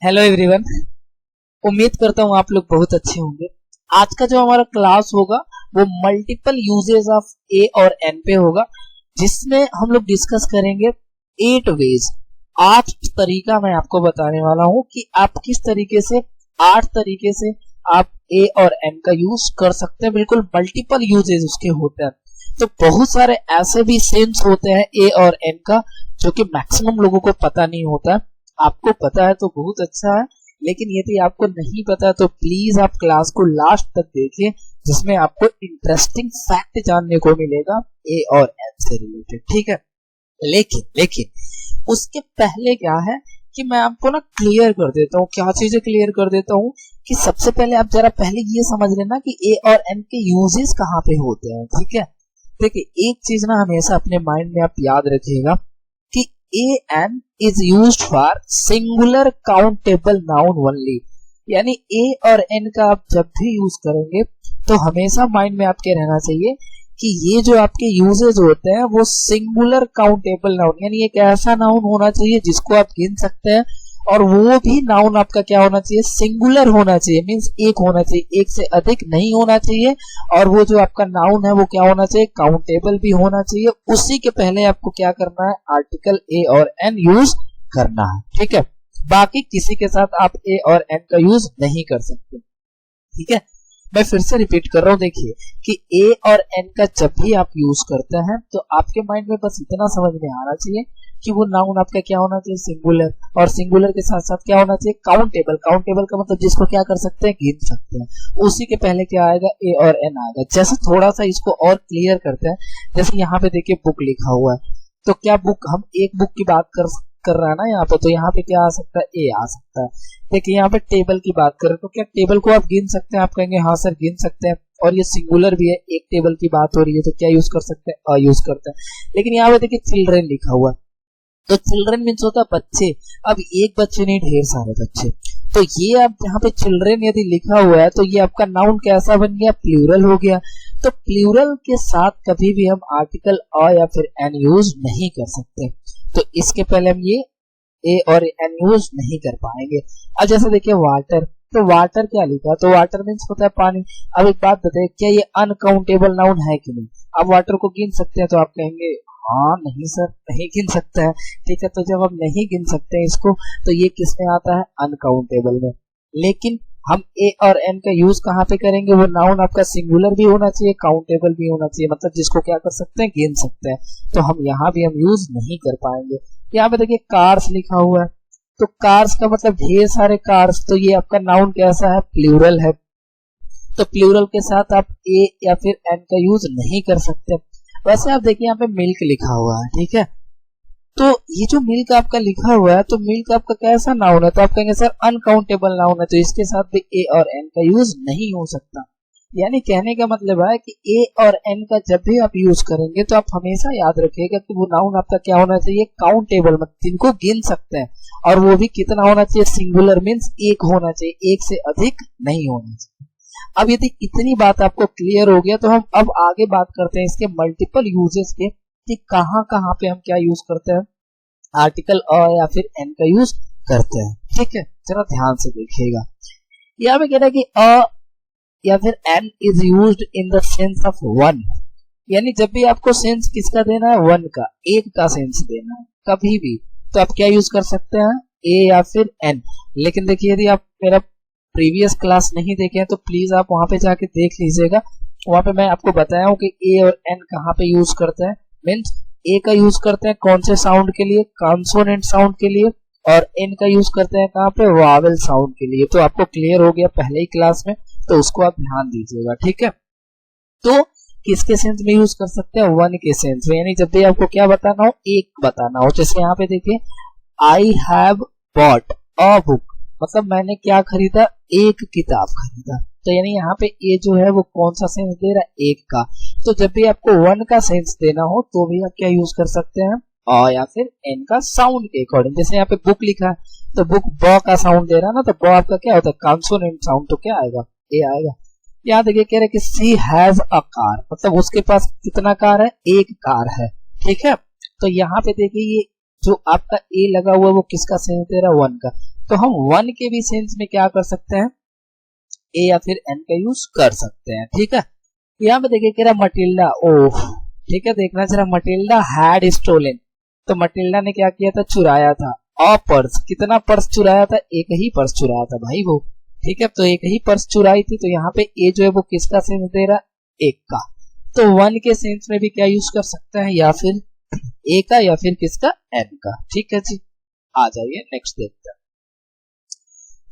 Hello everyone. उम्मीद करता हूँ आप लोग बहुत अच्छे होंगे। आज का जो हमारा क्लास होगा वो मल्टीपल यूजेस ऑफ ए और एन पे होगा, जिसमें हम लोग डिस्कस करेंगे 8 वेज। 8 तरीका मैं आपको बताने वाला हूँ कि आप किस तरीके से 8 तरीके से आप ए और एन का यूज कर सकते हैं। बिल्कुल मल्टीपल यूजेस उसके होते हैं। तो बहुत सारे ऐसे भी सेंस होते हैं ए और एन का जो कि मैक्सिमम लोगों को पता नहीं होता है। आपको पता है तो बहुत अच्छा है, लेकिन यदि आपको नहीं पता तो प्लीज आप क्लास को लास्ट तक देखिए, जिसमें आपको इंटरेस्टिंग फैक्ट जानने को मिलेगा ए और एन से रिलेटेड। ठीक है, लेकिन उसके पहले क्या है कि मैं आपको ना क्लियर कर देता हूँ, क्या चीजें क्लियर कर देता हूँ कि सबसे पहले आप जरा पहले ये समझ लेना कि ए और एन के यूजेस कहाँ पे होते हैं। ठीक है, देखिए एक चीज ना हमेशा अपने माइंड में आप याद रखिएगा कि an is used for singular countable noun only। यानी a और n का आप जब भी यूज करेंगे तो हमेशा माइंड में आपके रहना चाहिए कि ये जो आपके यूजेज होते हैं वो सिंगुलर काउंटेबल नाउन, यानी एक ऐसा नाउन होना चाहिए जिसको आप गिन सकते हैं, और वो भी नाउन आपका क्या होना चाहिए, सिंगुलर होना चाहिए। मींस एक होना चाहिए, एक से अधिक नहीं होना चाहिए। और वो जो आपका नाउन है वो क्या होना चाहिए, काउंटेबल भी होना चाहिए। उसी के पहले आपको क्या करना है, आर्टिकल ए और एन यूज करना है। ठीक है, बाकी किसी के साथ आप ए और एन का यूज नहीं कर सकते। ठीक है, मैं फिर से रिपीट कर रहा हूं, देखिए कि ए और एन का जब भी आप यूज करते हैं तो आपके माइंड में बस इतना समझ में आना चाहिए कि वो नाउन आपका क्या होना चाहिए, सिंगुलर, और सिंगुलर के साथ साथ क्या होना चाहिए, काउंटेबल। काउंटेबल का मतलब जिसको क्या कर सकते हैं, गिन सकते हैं। उसी के पहले क्या आएगा, ए और एन आएगा। जैसे थोड़ा सा इसको और क्लियर करते हैं, जैसे यहाँ पे देखिए बुक लिखा हुआ है, तो क्या बुक, हम एक बुक की बात कर रहा है ना यहाँ पे, तो यहाँ पे क्या आ सकता है, ए आ सकता है। देखिए यहाँ पे टेबल की बात करें तो क्या टेबल को आप गिन सकते हैं, आप कहेंगे हाँ सर गिन सकते हैं, और ये सिंगुलर भी है, एक टेबल की बात हो रही है तो क्या यूज कर सकते हैं, अ यूज करते हैं। लेकिन यहाँ पे देखिए चिल्ड्रेन लिखा हुआ है, तो चिल्ड्रेन मीन्स होता है बच्चे। अब एक बच्चे नहीं, ढेर सारे बच्चे। तो ये आप यहाँ पे चिल्ड्रेन यदि लिखा हुआ है तो ये आपका नाउन कैसा बन गया, प्लूरल हो गया। तो प्लूरल के साथ कभी भी हम आर्टिकल अ या फिर एन यूज नहीं कर सकते। तो इसके पहले हम ये ए और एन यूज नहीं कर पाएंगे। अब जैसे देखिए वाटर, तो वाटर क्या लिखा, तो वाटर मीन्स होता है पानी। अब एक बात बताइए, क्या ये अनकाउंटेबल नाउन है कि नहीं। आप वाटर को गिन सकते हैं, तो आप कहेंगे हाँ नहीं सर नहीं गिन सकते हैं। ठीक है, तो जब हम नहीं गिन सकते हैं इसको, तो ये किस में आता है, अनकाउंटेबल में। लेकिन हम ए और एन का यूज कहाँ पे करेंगे, वो नाउन आपका सिंगुलर भी होना चाहिए, काउंटेबल भी होना चाहिए, मतलब जिसको क्या कर सकते हैं, गिन सकते हैं। तो हम यहाँ भी हम यूज नहीं कर पाएंगे। यहाँ पे देखिए कार्स लिखा हुआ है, तो कार्स का मतलब ढेर सारे कार्स, तो ये आपका नाउन कैसा है, प्लूरल है। तो प्लूरल के साथ आप ए या फिर एन का यूज नहीं कर सकते। वैसे आप देखिए यहाँ पे मिल्क लिखा हुआ है, ठीक है, तो ये जो मिल्क आपका लिखा हुआ है, तो मिल्क आपका कैसा नाउन है, तो आप कहेंगे सर अनकाउंटेबल नाउन है, तो इसके साथ भी ए और एन का यूज नहीं हो सकता। यानी कहने का मतलब है कि ए और एन का जब भी आप यूज करेंगे तो आप हमेशा याद रखिएगा कि वो नाउन आपका क्या होना चाहिए, काउंटेबल, मतलब जिनको गिन सकते हैं, और वो भी कितना होना चाहिए, सिंगुलर मीन्स एक होना चाहिए, एक से अधिक नहीं होना चाहिए। अब यदि इतनी बात आपको क्लियर हो गया तो हम अब आगे बात करते हैं इसके मल्टीपल यूजेस के, कि कहाँ कहाँ पे हम क्या यूज करते हैं, आर्टिकल अ या फिर एन का यूज करते हैं। ठीक है, जरा ध्यान से देखिएगा। यहाँ पे कह रहा है कि अ या फिर an is used in the sense of one. यानी जब भी आपको सेंस किसका देना है, वन का, एक का सेंस देना है कभी भी, तो आप क्या यूज कर सकते हैं, ए या फिर एन। लेकिन देखिए यदि आप मेरा प्रीवियस क्लास नहीं देखे हैं तो प्लीज आप वहां पे जाके देख लीजिएगा। वहां पे मैं आपको बताया हूँ कि ए और एन कहाँ पे यूज करते हैं। मीन्स ए का यूज करते हैं कौन से साउंड के लिए, कॉन्सोनेंट साउंड के लिए, और एन का यूज करते हैं कहाँ पे, वावेल साउंड के लिए। तो आपको क्लियर हो गया पहले ही क्लास में, तो उसको आप ध्यान दीजिएगा। ठीक है, तो किसके सेंस में यूज कर सकते हैं, वन के सेंस में। यानी जब भी आपको क्या बताना हो, एक बताना हो। जैसे यहाँ पे देखिए, I have bought a book, मतलब मैंने क्या खरीदा, एक किताब खरीदा। तो यानी यहाँ पे ए जो है वो कौन सा सेंस दे रहा है, एक का। तो जब भी आपको वन का सेंस देना हो तो भी आप क्या यूज कर सकते हैं, अ या फिर एन का साउंड के अकॉर्डिंग। जैसे यहाँ पे बुक लिखा है, तो बुक ब का साउंड दे रहा है ना, तो ब आपका क्या होता है, कॉन्सोनेंट साउंड, तो क्या आएगा, ए आएगा। यहाँ देखिए कह रहे कि सी हैज अ कार, मतलब उसके पास कितना कार है, एक कार है। ठीक है, तो यहाँ पे देखिए ये जो आपका ए लगा हुआ है वो किसका सेंस दे रहा है, वन का। तो हम वन के भी सेंस में क्या कर सकते हैं, ए या फिर एन का यूज कर सकते हैं। ठीक है, यहाँ पे देखिए कह रहा मटिल्डा, ओह ठीक है, देखना जरा, मटिल्डा हैड स्टोलन, तो मटिल्डा ने क्या किया था, चुराया था। और पर्स, कितना पर्स चुराया था, एक ही पर्स चुराया था भाई वो। ठीक है, तो एक ही पर्स चुराई थी, तो यहाँ पे ए जो है वो किसका सेंस दे रहा, एक का। तो वन के सेंस में भी क्या यूज कर सकते हैं, या फिर ए का या फिर किसका, एन का। ठीक है जी, आ जाइए नेक्स्ट देखते हैं।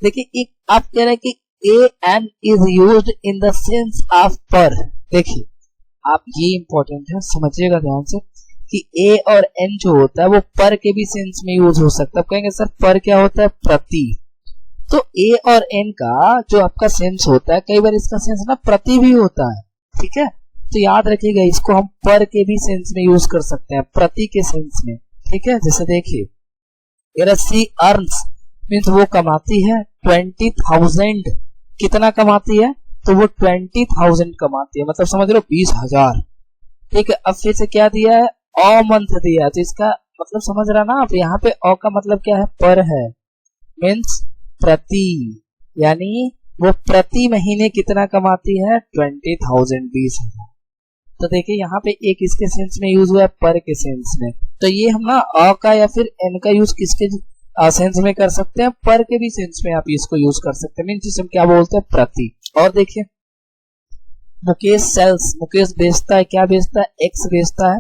देखिए एक आप कह रहे हैं कि a an is used in the sense of पर। देखिए आप ये इंपॉर्टेंट है, समझिएगा ध्यान से कि ए और एन जो होता है वो पर के भी सेंस में यूज हो सकता है। आप कहेंगे सर पर क्या होता है, प्रति। तो ए और एन का जो आपका सेंस होता है, कई बार इसका सेंस ना प्रति भी होता है। ठीक है, तो याद रखिएगा इसको हम पर के भी सेंस में यूज कर सकते हैं, प्रति के सेंस में। ठीक है, जैसे देखिए सी अर्न्स मीन्स वो कमाती है 20,000। कितना कमाती है, तो वो 20,000 कमाती है, मतलब समझ लो 20,000। ठीक है, अब फिर से क्या दिया है, अ मंथ दिया है, तो इसका मतलब समझ रहा ना आप, यहाँ पे अ का मतलब क्या है, पर है, मीन्स प्रति, यानी वो प्रति महीने कितना कमाती है, 20,000, 20,000। तो देखिए यहाँ पे एक इसके सेंस में यूज हुआ है, पर के सेंस में। तो ये हम ना अ का या फिर एन का यूज किसके सेंस में कर सकते हैं, पर के भी सेंस में आप इसको यूज कर सकते हैं, मीन्स जिसे हम क्या बोलते हैं, प्रति। और देखिए मुकेश सेल्स, मुकेश बेचता है, क्या बेचता है, एक्स बेचता है।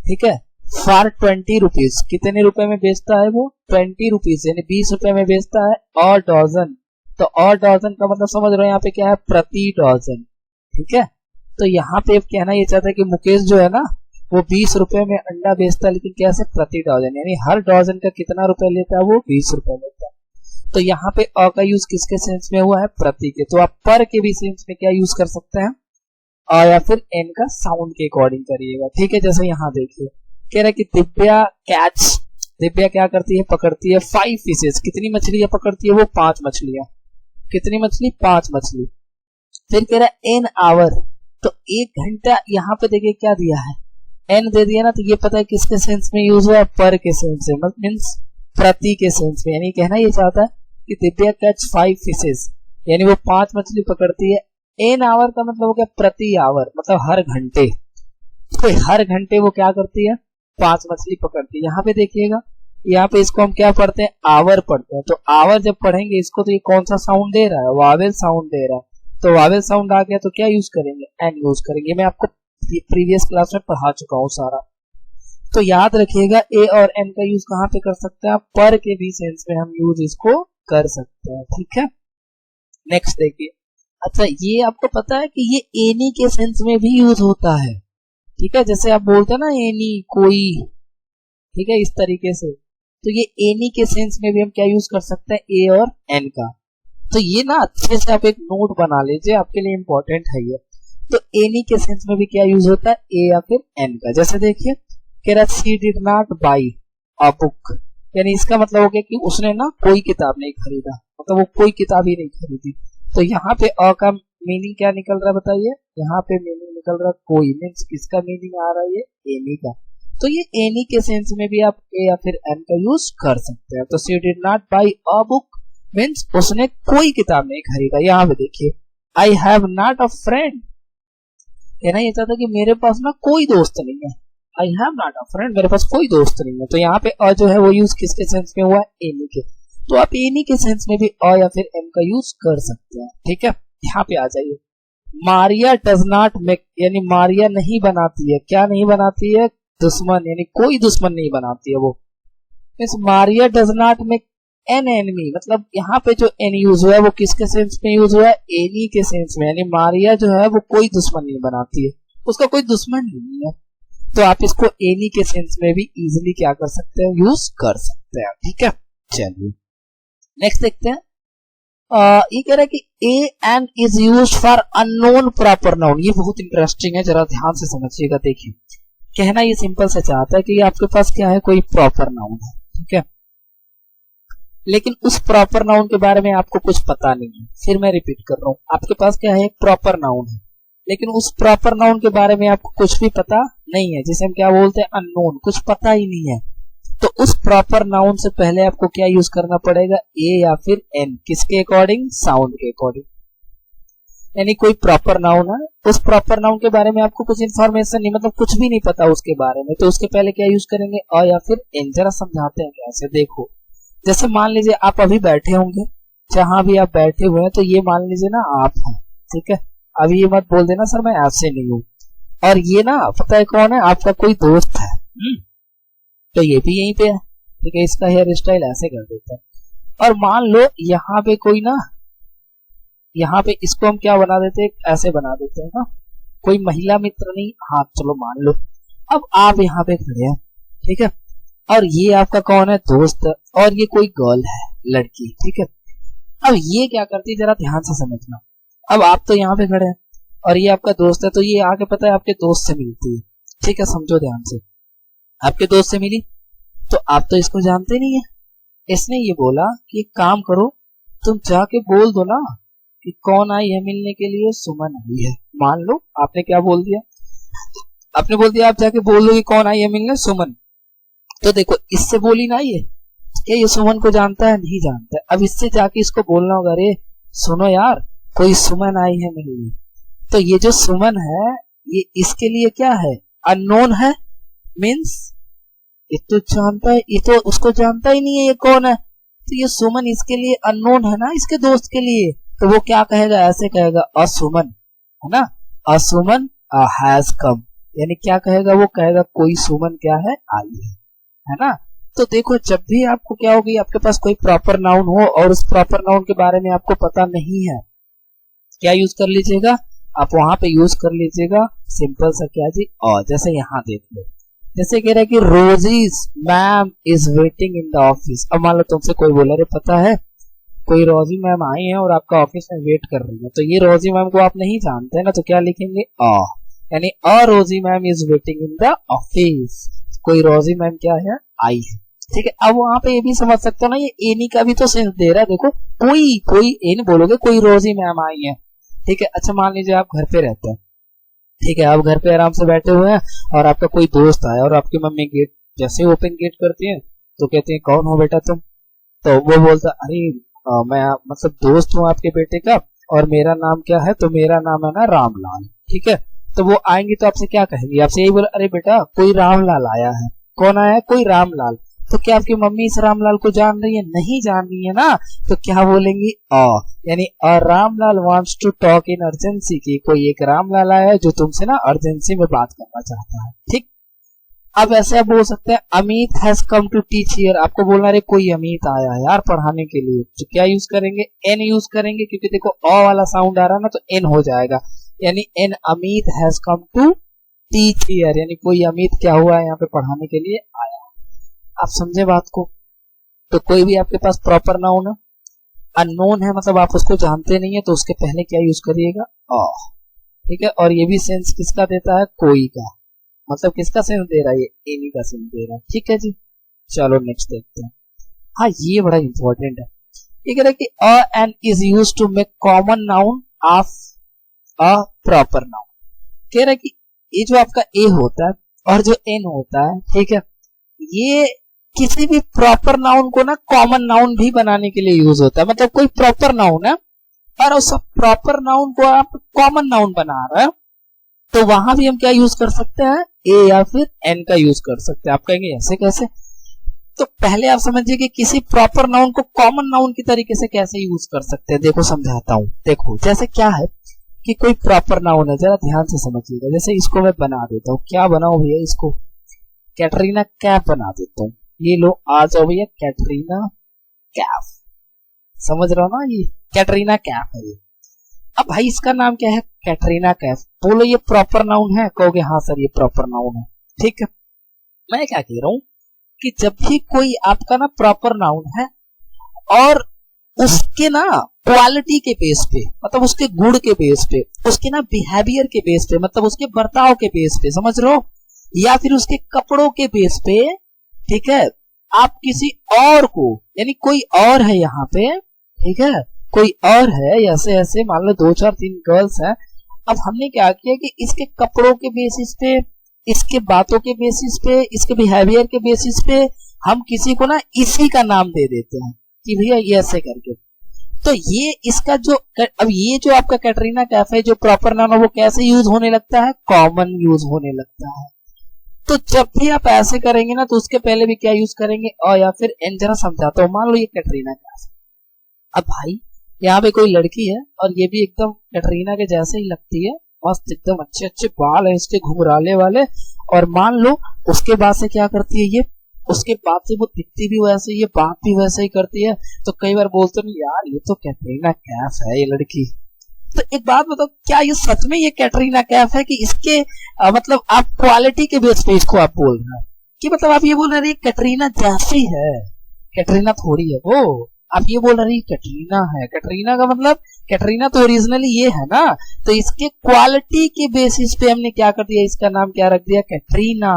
ठीक है, फॉर 20 रुपीज, कितने रुपए में बेचता है वो, 20 रुपीज, यानी 20 रुपए में बेचता है। और डॉजन, तो और डॉजन का मतलब समझ रहे हो यहाँ पे क्या है, प्रति डॉजन। ठीक है, तो यहाँ पे कहना ये चाहता है कि मुकेश जो है ना वो 20 रुपए में अंडा बेचता है, लेकिन कैसे, प्रति डॉजन, यानी हर डॉजन का कितना रुपए लेता है वो, 20 रुपए लेता है। तो यहाँ पे अ का यूज किसके सेंस में हुआ है, प्रति के। तो आप पर के भी सेंस में क्या यूज कर सकते हैं, अ या फिर एन का साउंड के अकॉर्डिंग करिएगा। ठीक है, जैसे यहाँ देखिए कह रहा है कि दिव्या कैच, दिव्या क्या करती है, पकड़ती है 5 फिशेस, कितनी मछलियां पकड़ती है वो, 5 मछलियां। कितनी मछली, 5 मछली। फिर कह रहा है एन आवर, तो 1 घंटा, यहाँ पे देखिए क्या दिया है, एन दे दिया ना, तो ये पता है किसके सेंस में यूज हुआ है, पर के सेंस में, मीन्स प्रति के सेंस में। यानी कहना ये चाहता है कि दिव्या कैच 5 फिशेस, यानी वो 5 मछली पकड़ती है। एन आवर का मतलब हो गया प्रति आवर, मतलब हर घंटे। तो हर घंटे वो क्या करती है, 5 मछली पकड़ती है। यहाँ पे देखिएगा, यहाँ पे इसको हम क्या पढ़ते हैं, आवर पढ़ते हैं। तो आवर जब पढ़ेंगे इसको, तो ये कौन सा साउंड दे रहा है, वावेल साउंड दे रहा है। तो वावेल साउंड आ गया तो क्या यूज करेंगे, एन यूज करेंगे। मैं आपको प्रीवियस क्लास में पढ़ा चुका हूँ सारा। तो याद रखिएगा ए और एन का यूज कहाँ पे कर सकते हैं, पर के भी सेंस में हम यूज इसको कर सकते हैं। ठीक है, नेक्स्ट देखिए। अच्छा, ये आपको पता है कि ये एनी के सेंस में भी यूज होता है। ठीक है, जैसे आप बोलते हैं ना एनी कोई, ठीक है, इस तरीके से। तो ये एनी के सेंस में भी हम क्या यूज कर सकते हैं, ए और एन का। तो ये ना अच्छे से आप एक नोट बना लीजिए, आपके लिए इंपॉर्टेंट है ये। तो एनी के सेंस में भी क्या यूज होता है, ए या फिर एन का। जैसे देखिए कह रहा she did not by a book, यानी इसका मतलब हो गया कि उसने ना कोई किताब नहीं खरीदा, मतलब वो कोई किताब ही नहीं खरीदी। तो यहाँ पे अ का मीनिंग क्या निकल रहा है बताइए, यहाँ पे मीनिंग निकल रहा है कोई, मीन्स किसका मीनिंग आ रहा है, ये एनी का। तो ये एनी के सेंस में भी आप ए या फिर एन का यूज कर सकते हैं। तो she did not by a book means उसने कोई किताब नहीं खरीदा। यहाँ पे देखिए I have not a friend, कहना ये चाहता कि मेरे पास ना कोई दोस्त नहीं है। I have not a friend, मेरे पास कोई दोस्त नहीं है। तो यहाँ पे अ जो है वो यूज किसके सेंस में हुआ है, एनी के। तो आप एनी के सेंस में भी अ या फिर एन का यूज कर सकते हैं। ठीक है, यहाँ पे आ जाइए। मारिया डज नॉट मेक, यानी मारिया नहीं बनाती है, क्या नहीं बनाती है, दुश्मन, यानी कोई दुश्मन नहीं बनाती है वो। इस Maria does not make an enemy, मतलब यहाँ पे जो एन यूज हुआ है वो किसके सेंस में यूज हुआ है, एनी के सेंस में। यानी मारिया जो है वो कोई दुश्मन नहीं बनाती है, उसका कोई दुश्मन नहीं है। तो आप इसको एनी के सेंस में भी इजीली क्या कर सकते हैं, यूज कर सकते हैं। ठीक है, चलिए नेक्स्ट देखते हैं। ये कह रहा है कि a an is use for unknown proper noun. ये बहुत इंटरेस्टिंग है, जरा ध्यान से समझिएगा। देखिए कहना ये सिंपल से चाहता है कि आपके पास क्या है, कोई प्रॉपर नाउन है, ठीक है, लेकिन उस प्रॉपर नाउन के बारे में आपको कुछ पता नहीं है। फिर मैं रिपीट कर रहा हूँ, आपके पास क्या है, एक प्रॉपर नाउन है, लेकिन उस प्रॉपर नाउन के बारे में आपको कुछ भी पता नहीं है, जिसे हम क्या बोलते हैं, अननोन, कुछ पता ही नहीं है। तो उस प्रॉपर नाउन से पहले आपको क्या यूज करना पड़ेगा, ए या फिर एन, किसके अकॉर्डिंग, साउंड के अकॉर्डिंग। यानी कोई प्रॉपर नाउन है, उस प्रॉपर नाउन के बारे में आपको कुछ इन्फॉर्मेशन नहीं, मतलब कुछ भी नहीं पता उसके बारे में, तो उसके पहले क्या यूज करेंगे, अ या फिर एन। जरा समझाते हैं कैसे, देखो जैसे मान लीजिए आप अभी बैठे होंगे, जहां भी आप बैठे हुए हैं, तो ये मान लीजिए ना आप हैं, ठीक है। अभी ये मत बोल देना सर मैं आपसे नहीं हूँ, और ये ना पता है कौन है, आपका कोई दोस्त है, तो ये भी यहीं पे है, ठीक है। इसका हेयर स्टाइल ऐसे कर देता है। और मान लो यहाँ पे कोई ना, यहाँ पे इसको हम क्या बना देते हैं, ऐसे बना देते हैं ना, कोई महिला मित्र नहीं, हाँ चलो मान लो। अब आप यहाँ पे खड़े हैं, ठीक है, और ये आपका कौन है, दोस्त, और ये कोई गर्ल है, लड़की, ठीक है। अब ये क्या करती है, जरा ध्यान से समझना। अब आप तो यहाँ पे खड़े हैं और ये आपका दोस्त है, तो ये आके पता है आपके दोस्त से मिलती है, ठीक है, समझो ध्यान से। आपके दोस्त से मिली तो आप तो इसको जानते नहीं है, इसने ये बोला कि एक काम करो, तुम जाके बोल दो ना कि कौन आई है मिलने के लिए, सुमन आई है। मान लो आपने क्या बोल दिया, आपने बोल दिया आप जाके बोल दो कि कौन आई है मिलने, सुमन। तो देखो इससे बोली ना ये सुमन को जानता है, नहीं जानता है। अब इससे जाके इसको बोलना होगा, अरे सुनो यार कोई सुमन आई है मिलने। तो ये जो सुमन है ये इसके लिए क्या है, अननोन है, मीन्स ये तो जानता है, ये तो उसको जानता ही नहीं है ये कौन है, तो ये सुमन इसके लिए अननोन है ना, इसके दोस्त के लिए। तो वो क्या कहेगा, ऐसे कहेगा, असुमन, है ना, असुमन हैज कम, यानी क्या कहेगा, वो कहेगा कोई सुमन क्या है, आई है ना। तो देखो जब भी आपको क्या होगी, आपके पास कोई प्रॉपर नाउन हो और उस प्रॉपर नाउन के बारे में आपको पता नहीं है, क्या यूज कर लीजिएगा, आप वहां पे यूज कर लीजिएगा सिंपल सा क्या जी, और जैसे यहाँ देख लो, जैसे कह रहा है कि Rosie's ma'am is waiting in the office. अब मान लो तुमसे कोई बोला, अरे पता है कोई रोजी मैम आई है और आपका ऑफिस में वेट कर रही है, तो ये रोजी मैम को आप नहीं जानते हैं ना, तो क्या लिखेंगे, यानी अ रोजी ma'am is waiting in the office, कोई रोजी मैम क्या है, आई है, ठीक है। अब वहां पे ये भी समझ सकते हो ना, ये एनी का भी तो सेंस दे रहा है, देखो कोई एन बोलोगे, कोई रोजी मैम आई है, ठीक है। अच्छा मान लीजिए आप घर पे रहते हैं, ठीक है, आप घर पे आराम से बैठे हुए हैं और आपका कोई दोस्त आया और आपकी मम्मी गेट जैसे ओपन गेट करती है तो कहती है कौन हो बेटा तुम, तो वो बोलता अरे मैं मतलब दोस्त हूँ आपके बेटे का और मेरा नाम क्या है, तो मेरा नाम है ना रामलाल, ठीक है। तो वो आएंगी तो आपसे क्या कहेंगी, आपसे यही बोला, अरे बेटा कोई रामलाल आया है, कौन आया है, कोई रामलाल। तो क्या आपकी मम्मी इस रामलाल को जान रही है, नहीं जान रही है ना, तो क्या बोलेंगी, यानी Ramlal wants to talk in urgency, की कोई एक रामलाल आया है जो तुमसे ना अर्जेंसी में बात करना चाहता है, ठीक। अब ऐसे आप बोल सकते हैं Amit has come to teach here, आपको बोलना रे कोई अमित आया है यार पढ़ाने के लिए, तो क्या यूज करेंगे, एन यूज करेंगे, क्योंकि देखो अ वाला साउंड आ रहा है ना, तो एन हो जाएगा, यानी an Amit has come to teach here, यानी कोई अमित क्या हुआ है यहाँ पे पढ़ाने के लिए आया। आप समझे बात को। तो कोई भी आपके पास प्रॉपर नाउन है, अननोन है, मतलब आप उसको जानते नहीं है, तो उसके पहले क्या यूज करिएगा, ठीक है। और ये भी सेंस किसका देता है, कोई का, मतलब किसका सेंस दे रहा है, ये एनी का सेंस दे रहा है, ठीक है जी। चलो नेक्स्ट देखते हैं। हाँ ये बड़ा इंपॉर्टेंट है, ये कह रहा है कि a an is use to make common noun of a proper noun. कह रहा है कि ये जो आपका ए होता है और जो एन होता है, ठीक है, ये किसी भी प्रॉपर नाउन को ना कॉमन नाउन भी बनाने के लिए यूज होता है। मतलब कोई प्रॉपर नाउन है और उस प्रॉपर नाउन को आप कॉमन नाउन बना रहे हैं, तो वहां भी हम क्या यूज कर सकते हैं, ए या फिर एन का यूज कर सकते हैं। आप कहेंगे ऐसे कैसे, तो पहले आप समझिए कि किसी प्रॉपर नाउन को कॉमन नाउन की तरीके से कैसे यूज कर सकते हैं। देखो समझाता हूं, देखो जैसे क्या है कि कोई प्रॉपर नाउन है, जरा ध्यान से समझिएगा। जैसे इसको मैं बना देता हूँ, क्या बनाऊं भैया, इसको कैटरीना कैफ बना देता हूँ। ये लो आ जाओ भैया, कैटरीना कैफ, समझ रहा हो ना, ये कैटरीना कैफ है ये। अब भाई इसका नाम क्या है, कैटरीना कैफ, बोलो ये प्रॉपर नाउन है, कहोगे हाँ सर ये प्रॉपर नाउन है, ठीक है। मैं क्या कह रहा हूं कि जब भी कोई आपका ना प्रॉपर नाउन है और उसके ना क्वालिटी के बेस पे, मतलब उसके गुण के बेस पे, उसके ना बिहेवियर के बेस पे, मतलब उसके बर्ताव के बेस पे, समझ रहे हो, या फिर उसके कपड़ों के बेस पे, ठीक है, आप किसी और को, यानी कोई और है यहाँ पे, ठीक है, कोई और है, ऐसे ऐसे मान लो 2 4 3 गर्ल्स हैं। अब हमने क्या किया कि इसके कपड़ों के बेसिस पे, इसके बातों के बेसिस पे, इसके बिहेवियर के बेसिस पे हम किसी को ना इसी का नाम दे देते हैं कि भैया ये ऐसे करके। तो ये इसका जो अब ये जो आपका कैटरीना कैफ है, जो प्रॉपर नाम है वो कैसे यूज होने लगता है, कॉमन यूज होने लगता है। तो जब भी आप ऐसे करेंगे ना तो उसके पहले भी क्या यूज करेंगे, और या फिर एन जरा समझाता हूँ। मान लो ये कैटरीना कैफ, अब भाई यहाँ पे कोई लड़की है और ये भी एकदम कैटरीना के जैसे ही लगती है, मस्त एकदम अच्छे अच्छे बाल है इसके घुंघराले वाले, और मान लो उसके बाद से क्या करती है ये, उसके बाद से वो दिखती भी वैसे, ये बात भी वैसे ही करती है। तो कई बार बोलते हैं यार ये तो कैटरीना कैफ है ये लड़की। तो एक बात बताओ, क्या ये सच में ये कैटरीना कैफ है कि इसके मतलब आप क्वालिटी के बेस पे इसको आप बोल रहे हैं कि मतलब आप ये बोल रहे हैं कैटरीना जैसी है, कैटरीना थोड़ी है वो, आप ये बोल रहे हैं कैटरीना है। कैटरीना का मतलब कैटरीना तो ओरिजिनली ये है ना, तो इसके क्वालिटी के बेसिस पे हमने क्या कर दिया, इसका नाम क्या रख दिया, कैटरीना।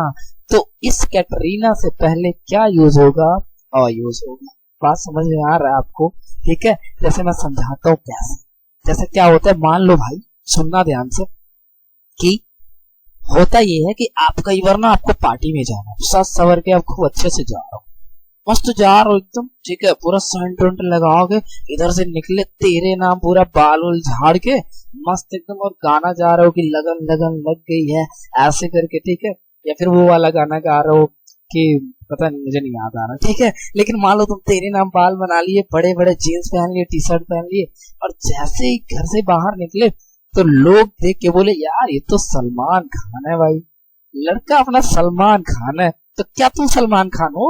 तो इस कैटरीना से पहले क्या यूज होगा, और यूज होगा। बात समझ में आ रहा है आपको, ठीक है। जैसे मैं समझाता हूँ कैसे, जैसे क्या होता है, मान लो भाई सुनना ध्यान से, कि होता ये है कि आप कई बार ना आपको पार्टी में जाना, सज सवर के आप खूब अच्छे से जा रहे हो, मस्त जा रहे हो एकदम, ठीक है, पूरा सेंट वेंट लगाओगे, इधर से निकले तेरे नाम पूरा बाल उल झाड़ के मस्त एकदम, और गाना जा रहे हो कि लगन लगन लग गई है ऐसे करके, ठीक है, या फिर वो वाला गाना गा रहे हो कि पता नहीं, मुझे नहीं याद आ रहा, ठीक है। लेकिन मान लो तुम तेरे नाम बाल बना लिए, बड़े बड़े जीन्स पहन लिए, टी शर्ट पहन लिए, और जैसे ही घर से बाहर निकले तो लोग देख के बोले यार ये तो सलमान खान है भाई, लड़का अपना सलमान खान है। तो क्या तुम सलमान खान हो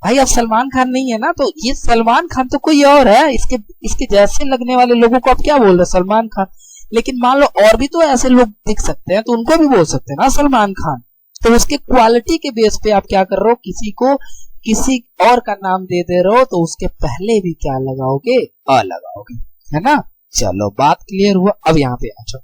भाई? अब सलमान खान नहीं है ना, तो ये सलमान खान तो कोई और है, इसके जैसे लगने वाले लोगों को आप क्या बोल रहे, सलमान खान। लेकिन मान लो और भी तो ऐसे लोग दिख सकते हैं, तो उनको भी बोल सकते हैं ना सलमान खान। तो उसके क्वालिटी के बेस पे आप क्या कर रहे हो, किसी को किसी और का नाम दे दे रहे हो, तो उसके पहले भी क्या लगाओगे, अ लगाओगे, है ना। चलो बात क्लियर हुआ। अब यहाँ पे आ जाओ,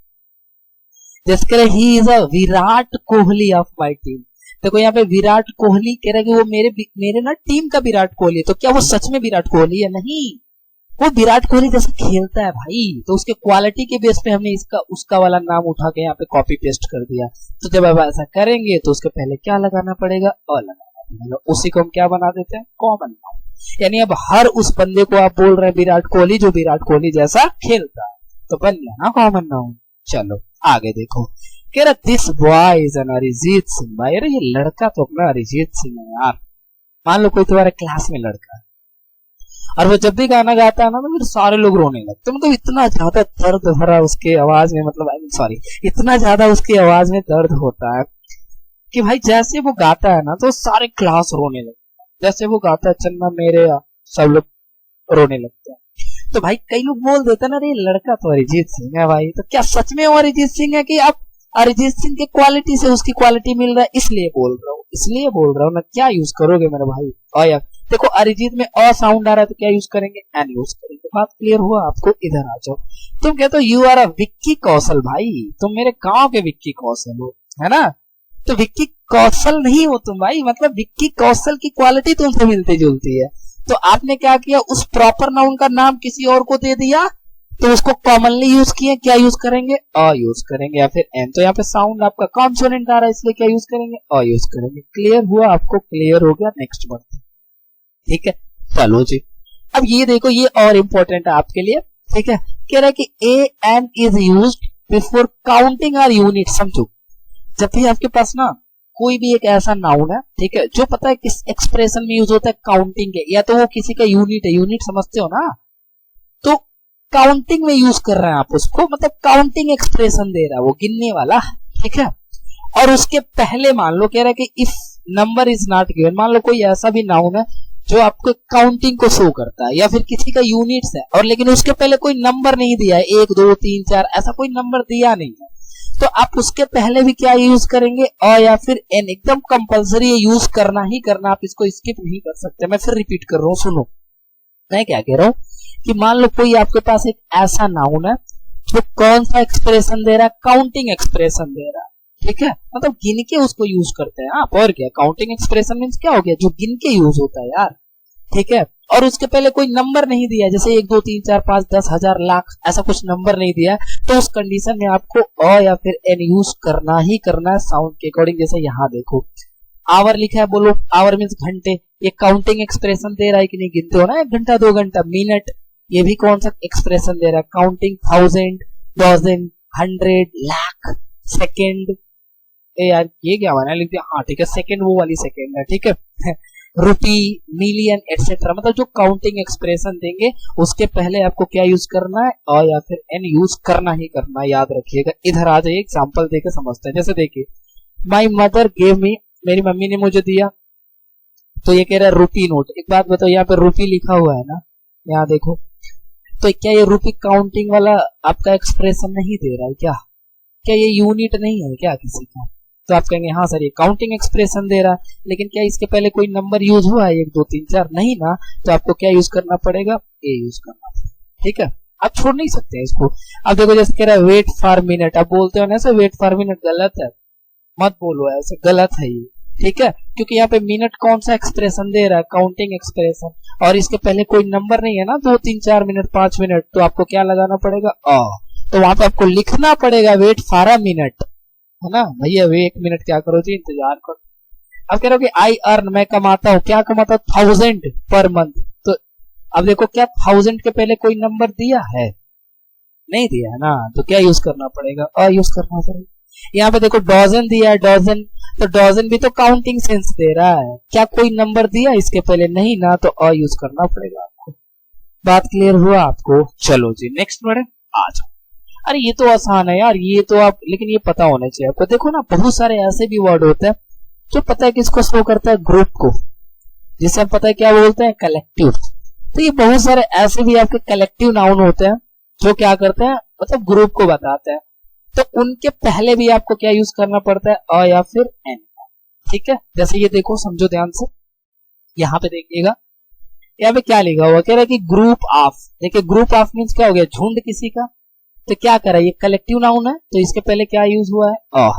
जैसे he is a Virat Kohli of my team. देखो यहाँ पे विराट कोहली कह रहे कि वो मेरे ना टीम का विराट कोहली है। तो क्या वो सच में विराट कोहली है? नहीं, वो विराट कोहली जैसे खेलता है भाई, तो उसके क्वालिटी के बेस पे हमने इसका उसका वाला नाम उठा के यहाँ पे कॉपी पेस्ट कर दिया। तो जब आप ऐसा करेंगे तो उसके पहले क्या लगाना पड़ेगा, अ लगाना पड़ेगा। उसी को हम क्या बना देते हैं, कॉमन नाउन। यानी अब हर उस बंदे को आप बोल रहे हैं विराट कोहली जो विराट कोहली जैसा खेलता है, तो बन गया ना कॉमन नाउन। चलो आगे देखो, कह रहा this boy is an Arijit Singh. भाई अरे ये लड़का तो अपना अरिजीत सिंह है यार। मान लो कोई तुम्हारे क्लास में लड़का है और वो जब भी गाना गाता है ना तो फिर सारे लोग रोने लगते, मतलब इतना ज्यादा दर्द भरा उसके आवाज में, मतलब सॉरी इतना ज्यादा उसकी आवाज में दर्द होता है कि भाई जैसे वो गाता है ना तो सारे क्लास रोने लगते हैं। जैसे वो गाता है चन्ना मेरे, सब लोग रोने लगते हैं। तो भाई कई लोग बोल देते हैं ना अरे लड़का तो अरिजीत सिंह है भाई। तो क्या सच में वो अरिजीत सिंह है कि आप अरिजीत सिंह के क्वालिटी से उसकी क्वालिटी मिल रहा है इसलिए बोल रहा हूँ ना। क्या यूज करोगे मेरे भाई? और यार देखो अरिजीत में अ साउंड आ रहा है तो क्या यूज करेंगे, एन यूज करेंगे। बात क्लियर हुआ आपको? इधर आ जाओ। तुम कहते हो you are a Vicky Kaushal. भाई तुम मेरे गांव के विक्की कौशल हो, है ना। तो विक्की कौशल नहीं हो तुम भाई, मतलब विक्की कौशल की क्वालिटी तुमसे मिलती जुलती है। तो आपने क्या किया, उस प्रॉपर नाउन का नाम किसी और को दे दिया, तो उसको कॉमनली यूज किए। क्या यूज करेंगे, अ यूज करेंगे या फिर एन। तो यहाँ पे साउंड आपका कॉन्सोनेंट आ रहा है इसलिए क्या यूज करेंगे, अ यूज करेंगे। क्लियर हुआ आपको? क्लियर हो गया। नेक्स्ट बढ़ते, ठीक है। चलो जी, अब ये देखो ये और इंपॉर्टेंट है आपके लिए, ठीक है। कह रहा है कि a an is used before counting or unit. समझो जब भी आपके पास ना कोई भी एक ऐसा नाउन है, ठीक है, जो पता है किस एक्सप्रेशन में यूज होता है, काउंटिंग के, या तो वो किसी का यूनिट है, यूनिट समझते हो ना, तो काउंटिंग में यूज कर रहे हैं आप उसको, मतलब काउंटिंग एक्सप्रेशन दे रहा है वो, गिनने वाला, ठीक है। और उसके पहले मान लो कह रहा है कि if number is not given. मान लो कोई ऐसा भी नाउन है जो आपको काउंटिंग को शो करता है या फिर किसी का यूनिट्स है, और लेकिन उसके पहले कोई नंबर नहीं दिया है, 1 2 3 4 ऐसा कोई नंबर दिया नहीं है, तो आप उसके पहले भी क्या यूज करेंगे, और या फिर एन। एकदम कंपलसरी यूज करना ही करना, आप इसको स्किप नहीं कर सकते। मैं फिर रिपीट कर रहा हूं, सुनो मैं क्या कह रहा हूं कि मान लो कोई आपके पास एक ऐसा नाउन है जो कौन सा एक्सप्रेशन दे रहा है, काउंटिंग एक्सप्रेशन दे रहा है, ठीक है, मतलब गिन के उसको यूज करते हैं आप। और क्या काउंटिंग एक्सप्रेशन मींस क्या हो गया, जो गिन के यूज होता है यार, ठीक है। और उसके पहले कोई नंबर नहीं दिया, जैसे 1 2 3 4 5 10 1000 लाख ऐसा कुछ नंबर नहीं दिया, तो उस कंडीशन में आपको अ या फिर एन यूज करना ही करना है साउंड के अकॉर्डिंग। जैसे यहाँ देखो आवर लिखा है, बोलो आवर मींस घंटे, ये काउंटिंग एक्सप्रेशन दे रहा है कि नहीं, गिनते हो ना 1 घंटा 2 घंटा मिनट, ये भी कौन सा एक्सप्रेशन दे रहा है, काउंटिंग 1000 डजन 100 लाख सेकेंड। यार ये क्या बना लिख दिया, हाँ ठीक है सेकेंड वो वाली सेकेंड है, ठीक है रुपी मिलियन एटसेट्रा, मतलब जो काउंटिंग एक्सप्रेशन देंगे उसके पहले आपको क्या यूज करना है, और या फिर एन यूज करना ही करना है, याद रखिएगा। इधर आ जाइए एग्जांपल देके समझते हैं। जैसे देखिए माई मदर गेव मी, मेरी मम्मी ने मुझे दिया, तो ये कह रहा है रुपी नोट। एक बात बताओ, यहाँ पे रुपी लिखा हुआ है ना, यहाँ देखो, तो क्या ये रुपी काउंटिंग वाला आपका एक्सप्रेशन नहीं दे रहा है क्या? क्या ये यूनिट नहीं है क्या किसी का? तो आप कहेंगे हाँ सर ये काउंटिंग एक्सप्रेशन दे रहा है, लेकिन क्या इसके पहले कोई नंबर यूज हुआ है 1 2 3 4? नहीं ना, तो आपको क्या यूज करना पड़ेगा, ए यूज करना पड़ेगा, ठीक है। आप छोड़ नहीं सकते इसको। अब देखो जैसे कह रहा है वेट फॉर मिनट, आप बोलते हो ना ऐसे वेट फॉर मिनट, गलत है, मत बोलो ऐसे, गलत है ये, ठीक है, क्योंकि यहाँ पे मिनट कौन सा एक्सप्रेशन दे रहा है, काउंटिंग एक्सप्रेशन, और इसके पहले कोई नंबर नहीं है ना 2 3 4 मिनट 5 मिनट, तो आपको क्या लगाना पड़ेगा, तो वहां पे आपको लिखना पड़ेगा वेट फॉर अ मिनट, है ना भैया, वे 1 मिनट क्या करो जी, इंतजार करो। अब कह रहे हो कि आई अर्न, मैं कमाता हूँ, क्या कमाता हूँ, 1000 पर मंथ। तो अब देखो क्या 1000 के पहले कोई नंबर दिया है, नहीं दिया है ना, तो क्या यूज करना पड़ेगा, यूज करना पड़ेगा। यहाँ पे देखो डजन दिया है, डजन, तो डजन भी तो काउंटिंग सेंस दे रहा है, क्या कोई नंबर दिया इसके पहले, नहीं ना, तो यूज करना पड़ेगा आपको। बात क्लियर हुआ आपको? चलो जी नेक्स्ट बढ़े, आ जाओ। अरे ये तो आसान है यार, ये तो आप, लेकिन ये पता होना चाहिए आपको। देखो ना बहुत सारे ऐसे भी वर्ड होते हैं जो पता है किसको शो करता है, ग्रुप को, जिसे हम पता है क्या बोलते हैं, कलेक्टिव। तो ये बहुत सारे ऐसे भी आपके कलेक्टिव नाउन होते हैं जो क्या करते हैं, मतलब ग्रुप को बताते हैं, तो उनके पहले भी आपको क्या यूज करना पड़ता है, अ या फिर एन, ठीक है। जैसे ये देखो, समझो ध्यान से, यहाँ पे देखिएगा, यहाँ पे क्या लिखा हुआ, कह रहा है कि ग्रुप ऑफ। देखिए ग्रुप ऑफ मीन्स क्या हो गया, झुंड किसी का, तो क्या करा, ये कलेक्टिव नाउन है, तो इसके पहले क्या यूज हुआ है,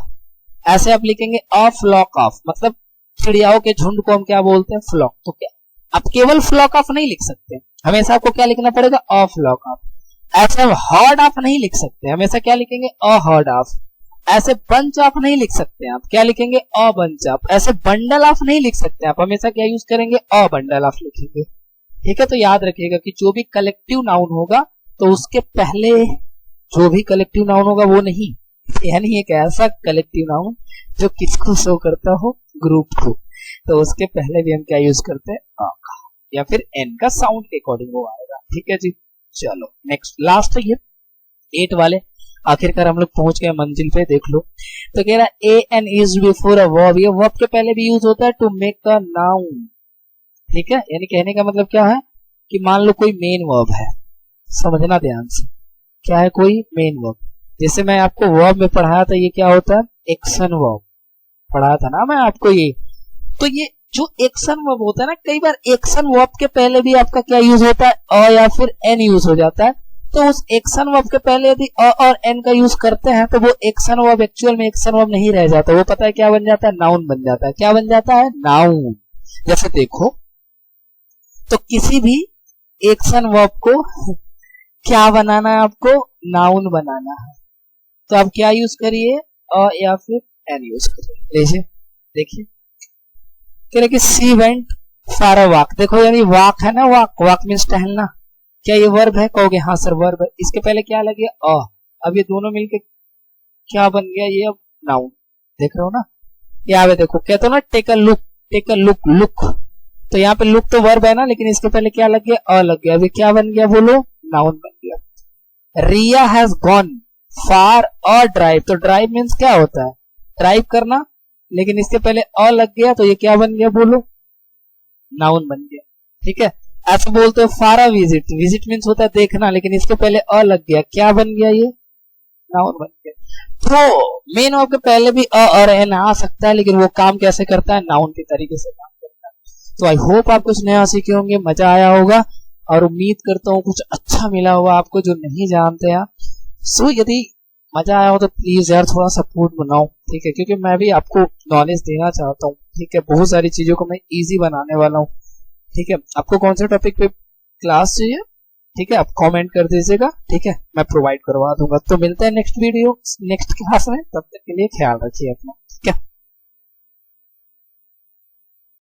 ऐसे आप लिखेंगे अ फ्लॉक ऑफ, मतलब चिड़ियाओं के झुंड को हम क्या बोलते हैं, फ्लॉक। तो क्या आप केवल फ्लॉक ऑफ नहीं लिख सकते, हमेशा आपको क्या लिखना पड़ेगा, अ फ्लॉक ऑफ। ऐसे हम हर्ड ऑफ नहीं लिख सकते, हमेशा क्या लिखेंगे, अ हर्ड ऑफ। ऐसे बंच ऑफ नहीं लिख सकते आप, क्या लिखेंगे, अ बंच ऑफ। ऐसे बंडल ऑफ नहीं लिख सकते आप, हमेशा क्या यूज करेंगे, अ बंडल ऑफ लिखेंगे, ठीक है। तो याद रखिएगा कि जो भी कलेक्टिव नाउन होगा तो उसके पहले जो भी कलेक्टिव नाउन होगा वो नहीं, यानी एक ऐसा कलेक्टिव नाउन जो किसको शो करता हो, ग्रुप को, तो उसके पहले भी हम क्या यूज करते हैं, आ का, या फिर एन का साउंड के अकॉर्डिंग वो आएगा, ठीक है जी। चलो नेक्स्ट लास्ट है ये 8 वाले, आखिरकार हम लोग पहुंच गए मंजिल पे, देख लो। तो कह रहा है a an is before a verb, ये वर्ब के पहले भी यूज होता है टू मेक अ नाउन, ठीक है। यानी कहने का मतलब क्या है कि मान लो कोई मेन वर्ब है, समझना ध्यान से, क्या है, कोई मेन वर्ब। जैसे मैं आपको वर्ब में पढ़ाया था, ये क्या होता है, एक्शन वर्ब पढ़ाया था ना मैं आपको ये। तो ये जो एक्शन वर्ब होता है ना, कई बार एक्शन वर्ब के पहले भी आपका क्या यूज होता है, अ या फिर एन यूज हो जाता है। तो उस एक्शन वर्ब के पहले यदि अ और एन का यूज करते हैं तो वो एक्शन वर्ब एक्चुअल में एक्शन वर्ब नहीं रह जाता, वो पता है क्या बन जाता है, नाउन बन जाता है। क्या बन जाता है, नाउन। जैसे देखो, तो किसी भी एक्शन वर्ब को क्या बनाना है, आपको नाउन बनाना है, तो आप क्या यूज करिए, अ या फिर एन यूज करिए। देखिए कह रहे कि she went for a walk, देखो यानी वॉक है ना, वॉक, वॉक मीन्स टहलना, क्या ये वर्ब है, कहोगे हाँ सर वर्ब है। इसके पहले क्या लगे, अ, अब ये दोनों मिलके क्या बन गया, ये अब नाउन, देख रहे हो ना। यहाँ पे देखो कहते हो ना take a look, take a look, look, तो यहाँ पे लुक तो वर्ब है ना, लेकिन इसके पहले क्या लग गया, अ लग गया, अभी क्या बन गया, बोलो, नाउन बन गया। Riya has gone for a drive, तो ड्राइव मीन्स क्या होता है, ड्राइव करना, लेकिन इसके पहले अ लग गया, तो ये क्या बन गया, बोलो, नाउन बन गया, ठीक है। ऐसे बोलते हो for a visit, visit means होता है देखना, लेकिन इसके पहले अ लग गया, क्या बन गया, ये नाउन बन गया। तो मेन वर्ब के पहले भी अ और एन आ सकता है, लेकिन वो काम कैसे करता है, नाउन के तरीके से काम करता है। तो आई होप आप कुछ नया सीखे होंगे, मजा आया होगा, और उम्मीद करता हूँ कुछ अच्छा मिला होगा आपको जो नहीं जानते हैं। सो यदि मजा आया हो तो प्लीज यार थोड़ा सपोर्ट बनाओ, ठीक है, क्योंकि मैं भी आपको नॉलेज देना चाहता हूँ, ठीक है। बहुत सारी चीजों को मैं इजी बनाने वाला हूँ, ठीक है। आपको कौन से टॉपिक पे क्लास चाहिए, ठीक है, आप कमेंट कर दीजिएगा, ठीक है, मैं प्रोवाइड करवा दूंगा। तो मिलते हैं नेक्स्ट वीडियो, नेक्स्ट क्लास में, तब तक के लिए ख्याल रखिए अपना।